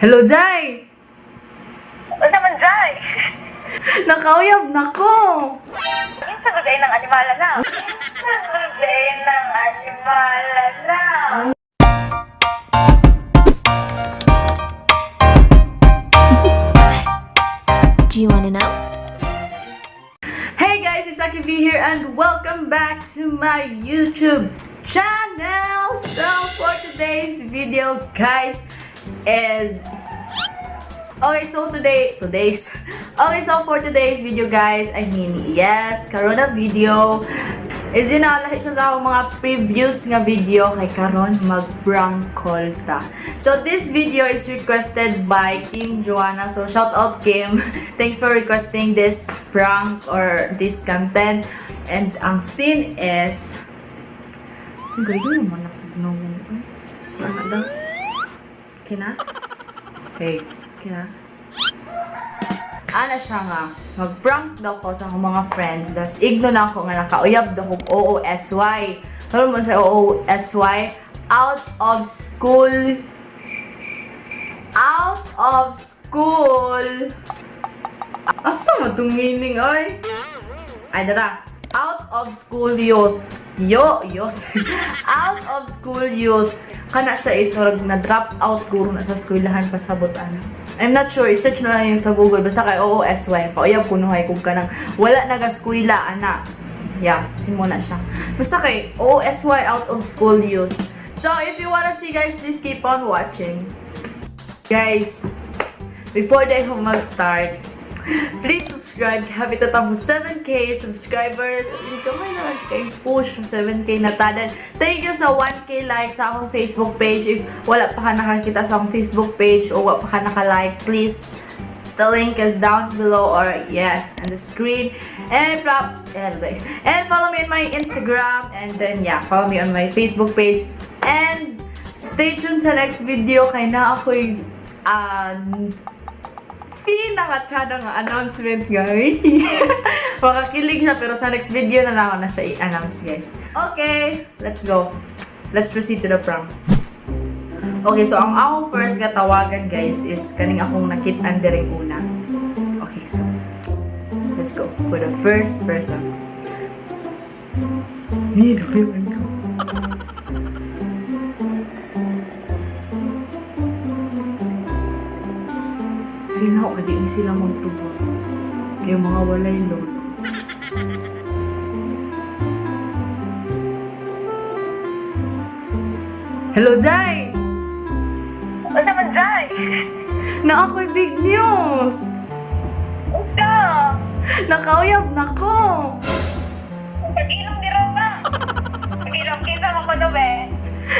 Hello, Jai! Unsa man Jai? Nakauyab na ko! Kinsa gagay ng animala na? Gagay ng animala na. Do you want to know? Hey guys, it's Aki B here and welcome back to my YouTube channel! So for today's video, guys, is... Okay, so for today's video, guys, yes, karon na video is yun na, lahat siya sa akong mga previous nga video kay karon mag-prank call ta. So this video is requested by Kim Joanna. So shout out Kim. Thanks for requesting this prank or this content. And ang scene is ang galing naman ako ano daw? Kina? Okay, kina? Ana siya nga, mag-prank daw ko sa akong mga friends. Das igno na ako nga nakauyab daw kong OOSY. Alam mo sa OOSY? Out of school. Out of school. Asa mo itong meaning, oy? Ay, dara. Out of school youth. Youth. Out of school youth. Kana siya is na-drop out guro na sa eskwelahan pasabutan. I'm not sure, i-search na lang yung sa Google. Basta kay OOSY. Pauyab kunuhay kung kanang wala naga-eskwela, anak. Yeah, simula siya. Basta kay OOSY, out of school youth. So, if you wanna see, guys, please keep on watching. Guys, before the mag-start, please subscribe. Happy to tamo 7K subscribers. As in, kamay na kay push 7K na tadan. Thank you sa 1K like sa akong Facebook page. If wala pa ka nakakita sa akong Facebook page o wala pa ka naka-like, please, the link is down below or yeah, on the screen. And follow me on my Instagram. And then yeah, follow me on my Facebook page. And stay tuned sa next video kay na ako'y pinaka-chada nga announcement, guys. Makakilig siya, pero sa next video na lang ako na siya i-announce, guys. Okay, let's go. Let's proceed to the prank. Okay, so ang akong first katawagan, guys, is kaning akong nakit-an diring una. Okay, so let's go for the first person. Need ko. Feel na ako kasi easy lang magtubog. Kaya mga walay load. Hello, Jai! Unsa man Jai? Na ako'y big news! Unsa? Nakauyab na ko! Pag-ilong dira ka. Pag-ilong kinsa man ko no be.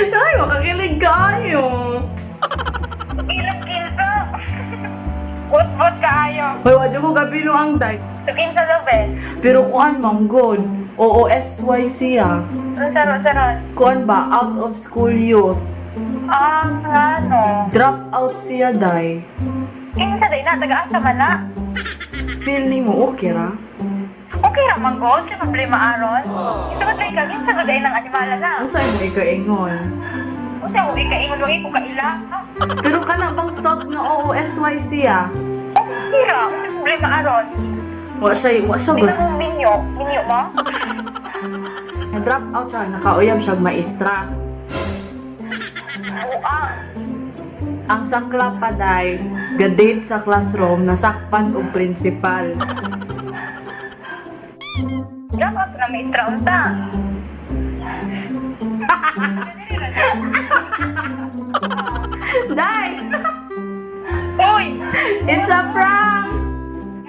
Ay, makakilig kayo! Pag-ilong kinsa. What kaayo? May wadyo ko gabi no ang day. So kinsa daw be? Pero kuan, ma'am, good. OOSY siya. Unsa ron? Kuan ba? Out of school youth. Ano? Drop out siya, day. Kinsa day na taga-asa man na? Feel ni mo, okay ra? Okay ra man god, sa problema aron. Isugod kay ka, kinsa gagay ng animala na? Ano sa'yo mo ikaingon? Unsa mo ikaingon wagi ko kaila? Pero kana bang thought nga OOSY siya? Okay ra, unsa problema aron? Wa siya gusto. Minyo mo? Na-drop out siya, nakauyab siya maestra. Ang sakla pa day, gadate sa classroom, nasakpan og principal. Dapat na may unta. Day! Uy! It's a prank!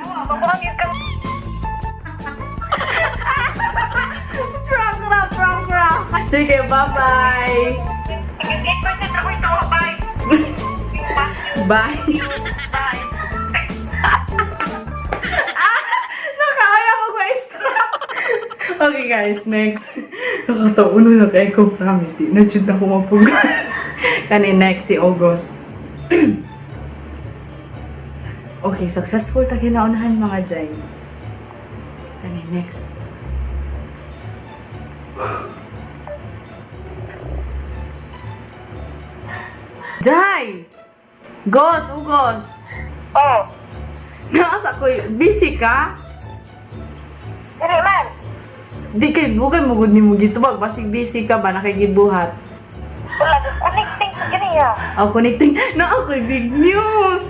Yawa, mabuhangin ka. Prank! Sige, bye-bye! Sige, 8% ako ito. Bye! Bye! Bye! Nakaya ko maestra! Okay guys, next. Nakatauno na kaya ko, promise. Di na dyan ako mapuga. Kani next si August. Okay, successful ta kinaunahan mga Jai. Kani next. Jai! Gos, ugos. Oh, Naasa ko yun. Busy ka? dili man. Di kay, hugay mo gud nimo gitubag. Basig busy ka ba? Nakikibuhat. Wala, connecting sa ganiya. Connecting. Na ako, big news!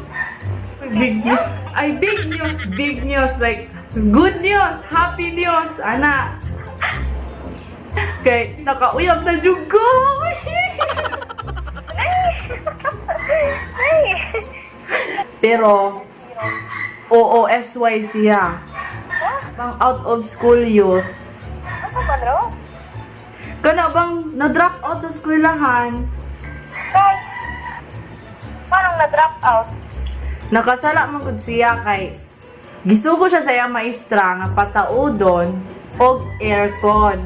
Big news. Ay, big news. Big news. Like, good news. Happy news. Ana. Kay, nakauyab na jud ko. Ay. Pero, OOSY siya. Pang out of school youth. Ano man ro? Kana bang na-drop out sa eskwelahan? Kay, parang na-drop out. Nakasala man gud siya kay gisugo siya sa iyang maestra nga pataudon og aircon.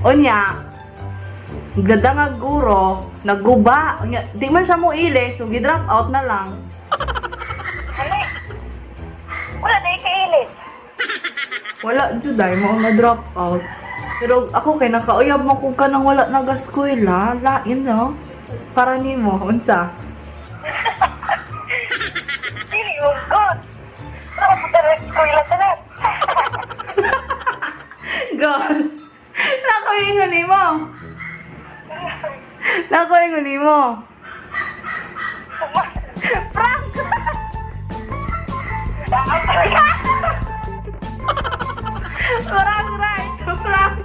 Unya, gadangag guro, naguba. Unya, di man siya mo ile, so gi-drop out na lang. Hali. Wala na ikailit. Wala jud ay mo na drop out. Pero ako kay nakauyab mo kung kanang wala nagaskwela, lain no. Para nimo unsa? Dili mo good. Ano po talaga ko ilan tanan? Gus. Nakuingon nimo. Nakuingon nimo. Prank. Prank right. Prank.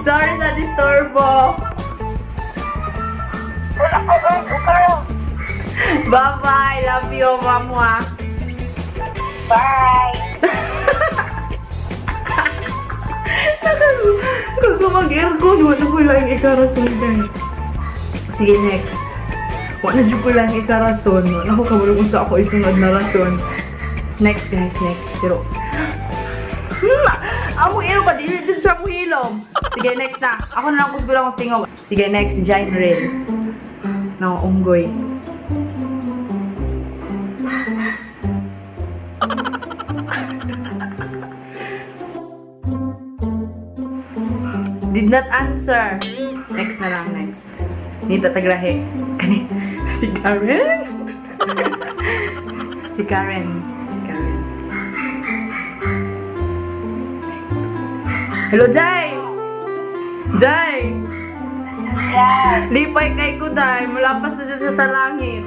Sorry sa disturbo. Wala ko good. Ukaro. Bye-bye. Love you, mamwa. Bye. Kung mag-aircon, wala ko lang ikarason, guys. Sige, next. Wala na ko lang ikarason. Wala ko kabalo kung sa ako isunod na rason. Next, guys, next. Pero, amo ilo pa, di dyan siya mo hilom. Sige, next na. Ako na lang kusgo lang akong tingog. Sige, next, Giant Rail. Ng unggoy. Did not answer. Next na lang, next. Nita tagrahe. Kani, si Karen? Si Karen. Si Karen. Hello, Jai! Jai! Yeah. Lipay kay ko, Jai. Mulapas na siya sa langit.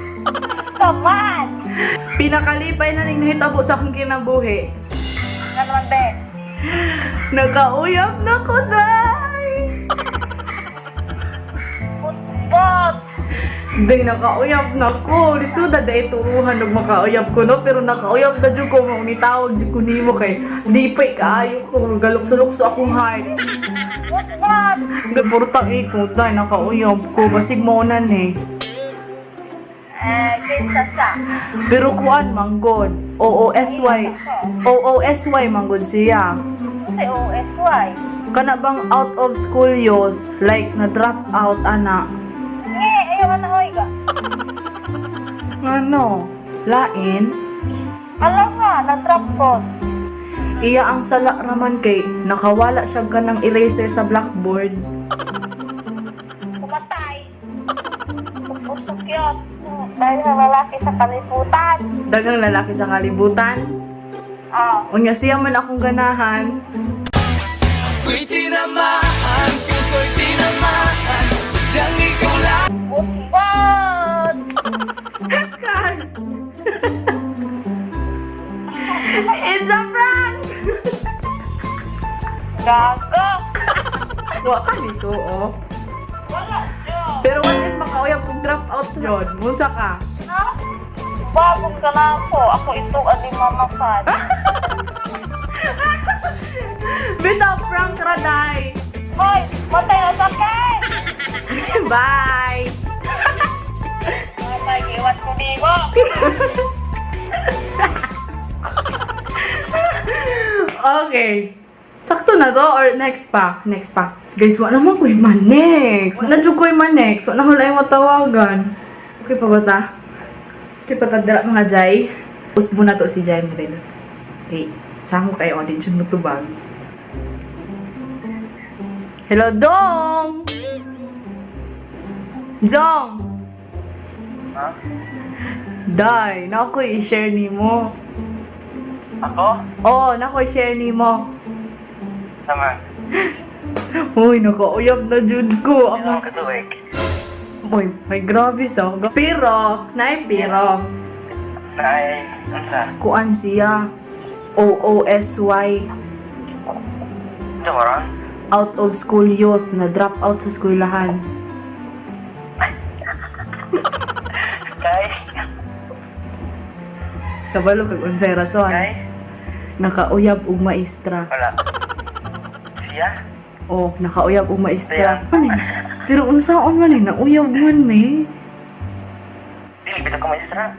Come on. Pinakalipay na ning nahitabo sa akong kinabuhi. Ano naman, Ben? Nakauyab na ko, Jai! Putbot. Day, nakauyab na ko. Lisuda dahil turuhan nag makauyab ko, no? Pero nakauyab na dyan ko. Maunitawag dyan ko nimo kay lipay kaayo ko. Galukso-lukso akong heart. Putbot. Gapurta ko, day, nakauyab ko. Basig mo unan eh. Kinsa sa. Pero kuan, manggod. OOSY. OOSY, manggod siya. Kasi OSY. Kana bang out of school youth? Like, na-drop out, ana. Nge, ayaw ka na hoy ka. Ano? Lain? Alam nga, na-drop ko. Iya ang sala raman kay nakawala siya ka ng eraser sa blackboard. Pumatay. Usok yun. Dahil sa lalaki sa kalibutan. Dagang lalaki sa kalibutan. Unya siya man akong ganahan. Ako'y tinamaan, puso'y tinamaan, sadyang ikaw lang. Putbot. God. It's a prank! Gago. Wa ka nito, oh. Wala dyan. Pero what if makauyab kong drop out yun? Munsa ka? Ha? Babong ka na ako. Ako ito at imamakan. Bitaw prank raday! Hoy, matay na sa akin. Bye! Matay, iwan ko dito. Okay. Sakto na to or next pa? Next pa. Guys, wala naman ko yung next. Wala dyan ko yung next. Wala ko lang yung matawagan. Okay pa ba ta? Okay pa ta dala mga Jai? Usbo na to si Jai Mirel. Okay. Tsaka kayo din dyan matubag. Hello, Dong! Dong! Ha? Day, na ako i-share ni mo. Ako? Oo, na ako i-share ni mo. Naman. Uy, nakauyab na jud ko. Ano ang katuwig? Uy, may grabe sa. Pero, pero. Na ay, ano sa? Kuan siya. OOSY. Ito maron? Out of school youth. Na drop out sa eskwelahan. Kay? Kabalo kag unsay rason. Kay? Nakauyab og maestra. Wala. Siya? Oh, nakauyab og maestra. Siya? Ano eh? Pero unsaon man eh, nauyab man me. Dili, bito ko maestra.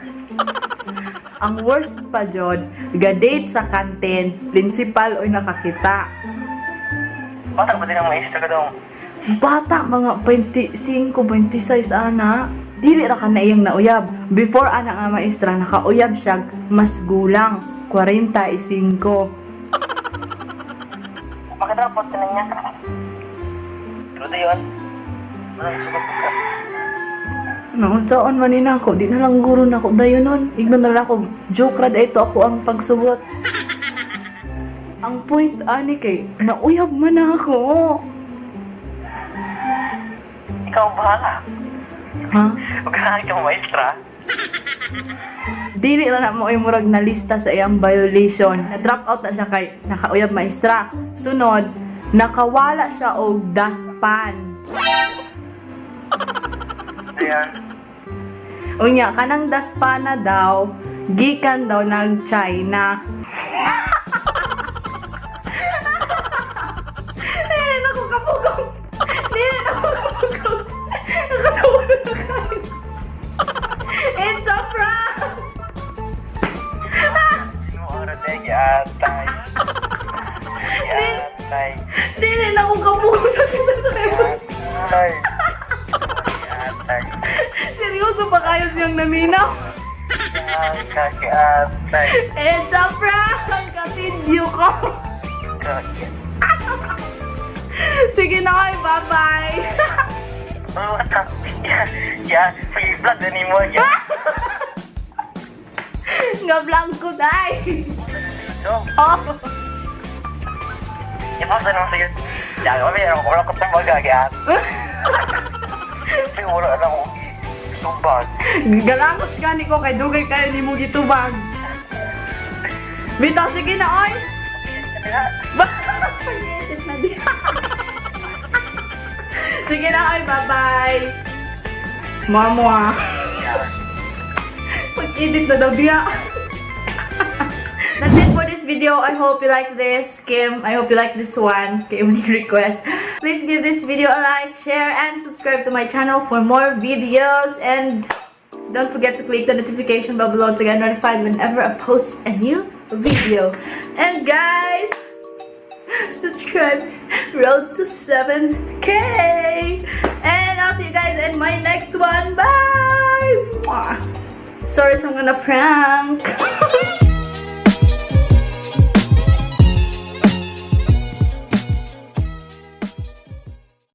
Ang worst pa jud, ga-date sa kantin, principal oy nakakita. Batang ba din ang maestra ka daw? Bata, mga 25, 26 ana. Dili ra ka na iyang nauyab. Before ana nga maestra, nakauyab siya mas gulang, 45. Bakit rapot ka na niya? Pero da yun? Anong sugat ka? Naunsaon man ni nako, di na lang guro nako dayon nun. Ignon na lang ako, joke ra ito ako ang pagsugot. Ang point ani kay nauyab man ako. Ikaw ang bahala. Ha? Huwag ka ikaw maestra. Dili ra na mo ay murag na lista sa iyang violation. Na-drop out na siya kay nakauyab maestra. Sunod, nakawala siya og dustpan. Ayan. Unya, kanang dustpan na daw, gikan daw ng China. Dili na ko kapugong. Dili na ko kapugong. Nakatawa na kayo. It's a prank! Sino ang rategi atay? Atay. Dili na ko kapugong. Atay. Atay. Seryoso ba kayo siyang naminaw? Kaki atay. It's a prank! Katidyo ko. Kaki. Sige na kayo, bye-bye! Oh, ya, free-vlog na ni mo. Ya. Nga vlog ko, day! So, Oh! ipasa naman sa'yo. Ya, wala ko itong magagayat. Kasi wala na akong tubag. Galangot ka ni ko kay dugay kayo ni mo gitubag. Bitaw, sige na, oy! Pag-edit na di. Sige na, oy, bye-bye! Mama! Pag-edit na daw diya. That's it for this video. I hope you like this. Kim, I hope you like this one. Kim request. Please give this video a like, share, and subscribe to my channel for more videos. And don't forget to click the notification bell below to get notified whenever I post a new video. And guys, subscribe. Road to 7K. And I'll see you guys in my next one. Bye! Mwah. Sorry, so I'm gonna prank.